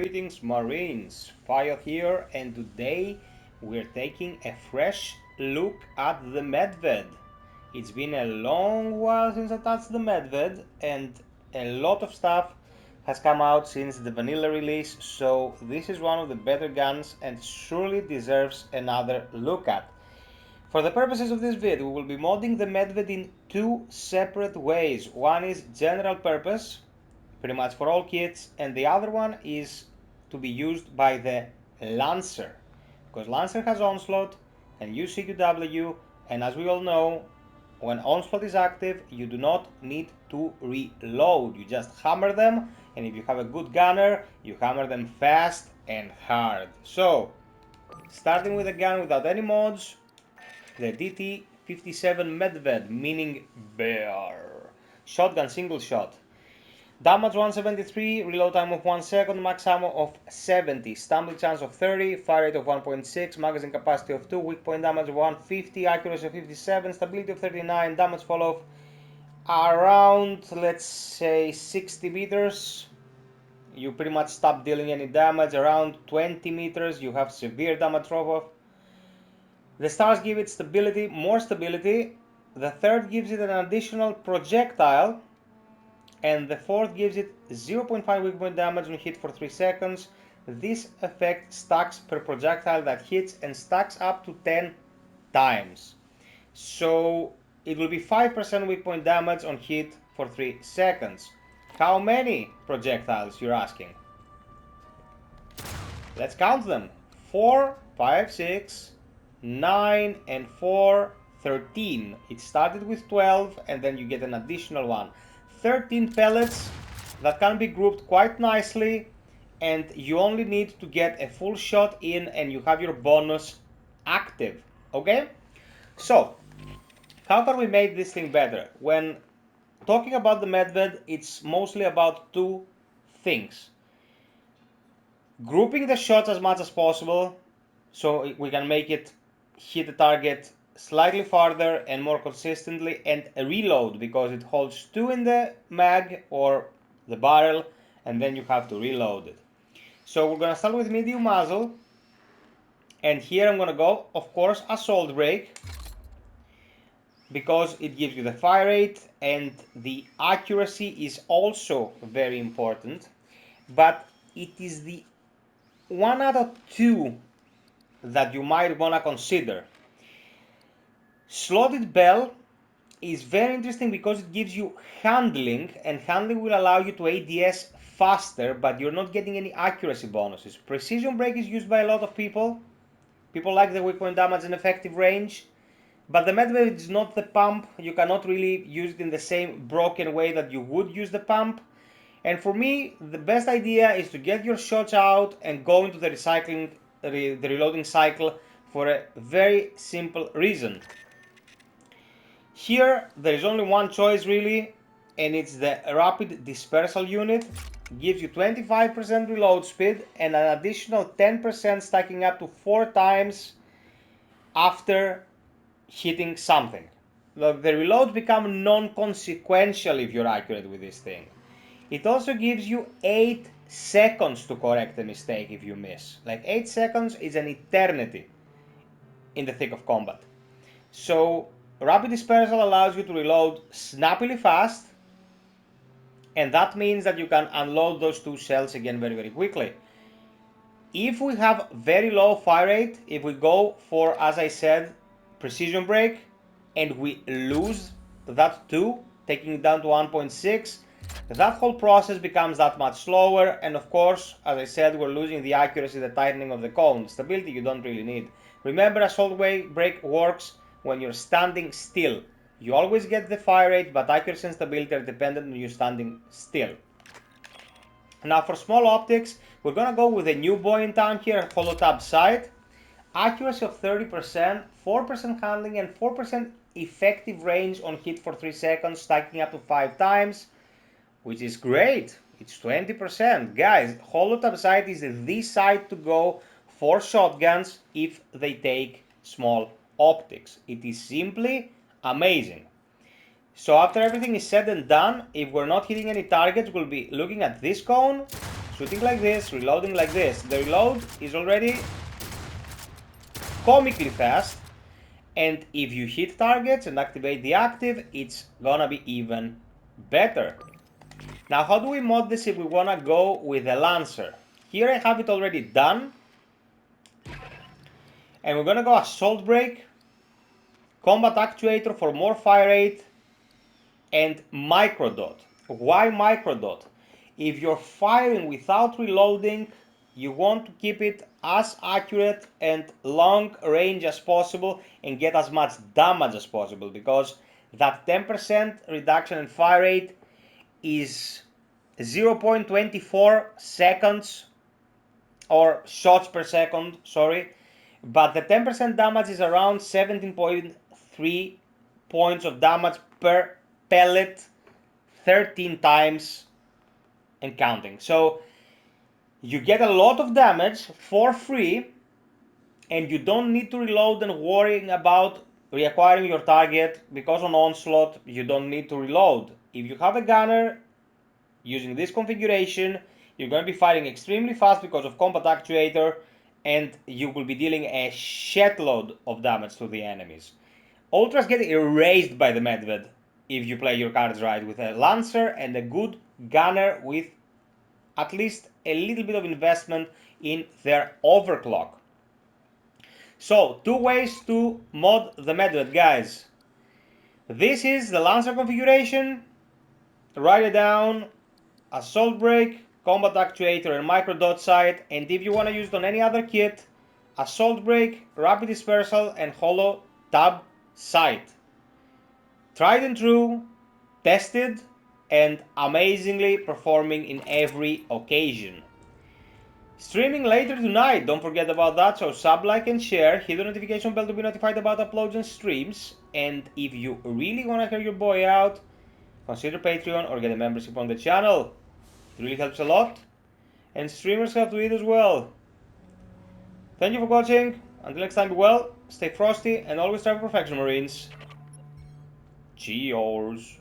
Greetings Marines, FiOth here, and today we're taking a fresh look at the Medved. It's been a long while since I touched the Medved, and a lot of stuff has come out since the vanilla release, so this is one of the better guns and surely deserves another look at. For the purposes of this video, we will be modding the Medved in two separate ways. One is general purpose, pretty much for all kits, and the other one is to be used by the Lancer, because Lancer has Onslaught and use CQW, and as we all know, when Onslaught is active, you do not need to reload. You just hammer them, and if you have a good gunner, you hammer them fast and hard. So, starting with a gun without any mods, the DT57 Medved, meaning bear. Shotgun, single shot. Damage 173, reload time of 1 second, max ammo of 70, stumbling chance of 30, fire rate of 1.6, magazine capacity of 2, weak point damage of 150, accuracy of 57, stability of 39, damage fall of around, let's say, 60 meters. You pretty much stop dealing any damage. Around 20 meters, you have severe damage drop off. The stars give it stability, more stability. The third gives it an additional projectile. And the fourth gives it 0.5 weak point damage when hit for 3 seconds. This effect stacks per projectile that hits and stacks up to 10 times. So it will be 5% weak point damage on hit for 3 seconds. How many projectiles, you're asking? Let's count them. 4, 5, 6, 9, and 4, 13. It started with 12 and then you get an additional one. 13 pellets that can be grouped quite nicely, and you only need to get a full shot in and you have your bonus active. Okay, so how can we make this thing better? When talking about the Medved, it's mostly about two things: grouping the shots as much as possible so we can make it hit the target slightly farther and more consistently, and reload, because it holds 2 in the mag or the barrel and then you have to reload it. So we're gonna start with medium muzzle, and here I'm gonna go, of course, assault brake, because it gives you the fire rate and the accuracy is also very important, but it is the 1 out of 2 that you might wanna consider. Slotted bell is very interesting because it gives you handling, and handling will allow you to ADS faster, but you're not getting any accuracy bonuses. Precision brake is used by a lot of people. People like the weak point damage and effective range, but the Medved is not the pump. You cannot really use it in the same broken way that you would use the pump. And for me, the best idea is to get your shots out and go into the reloading cycle, for a very simple reason. Here there is only one choice really, and it's the rapid dispersal unit. It gives you 25% reload speed and an additional 10% stacking up to 4 times after hitting something. The reloads become non-consequential if you're accurate with this thing. It also gives you 8 seconds to correct a mistake if you miss. Like 8 seconds is an eternity in the thick of combat. So rapid dispersal allows you to reload snappily fast, and that means that you can unload those 2 shells again very quickly. If we have very low fire rate, if we go for, as I said, precision brake, and we lose that 2, taking it down to 1.6, that whole process becomes that much slower, and of course, as I said, we're losing the accuracy, the tightening of the cone. Stability you don't really need. Remember, assault brake works when you're standing still. You always get the fire rate, but accuracy and stability are dependent on you standing still. Now for small optics, we're gonna go with a new boy in town here, holotab sight. Accuracy of 30%, 4% handling, and 4% effective range on hit for 3 seconds, stacking up to 5 times, which is great. It's 20%. Guys, holotab sight is the sight to go for shotguns if they take small optics. It is simply amazing. So after everything is said and done, if we're not hitting any targets, we'll be looking at this cone, shooting like this, reloading like this. The reload is already comically fast, and if you hit targets and activate the active, it's gonna be even better. Now, how do we mod this if we wanna go with a Lancer? Here I have it already done, and we're gonna go Assault Brake, Combat Actuator for more fire rate, and Microdot. Why Microdot? If you're firing without reloading, you want to keep it as accurate and long range as possible and get as much damage as possible, because that 10% reduction in fire rate is 0.24 seconds or shots per second, sorry, but the 10% damage is around 17.3 points of damage per pellet 13 times and counting. So you get a lot of damage for free, and you don't need to reload and worrying about reacquiring your target, because on Onslaught you don't need to reload. If you have a gunner using this configuration, you're going to be firing extremely fast because of Combat Actuator, and you will be dealing a shitload of damage to the enemies. Ultras get erased by the Medved if you play your cards right with a Lancer and a good gunner with at least a little bit of investment in their overclock. So, 2 ways to mod the Medved, guys. This is the Lancer configuration. Write it down: Assault Brake, Combat Actuator, and Microdot sight. And if you want to use it on any other kit, Assault Brake, Rapid Dispersal, and Holo Tab sight. Tried and true, tested, and amazingly performing in every occasion. Streaming later tonight, don't forget about that, so sub, like, and share, hit the notification bell to be notified about uploads and streams, and if you really want to hear your boy out, consider Patreon or get a membership on the channel. It really helps a lot, and streamers help to eat as well. Thank you for watching, until next time, be well, stay frosty, and always strive for perfection, Marines. Cheers.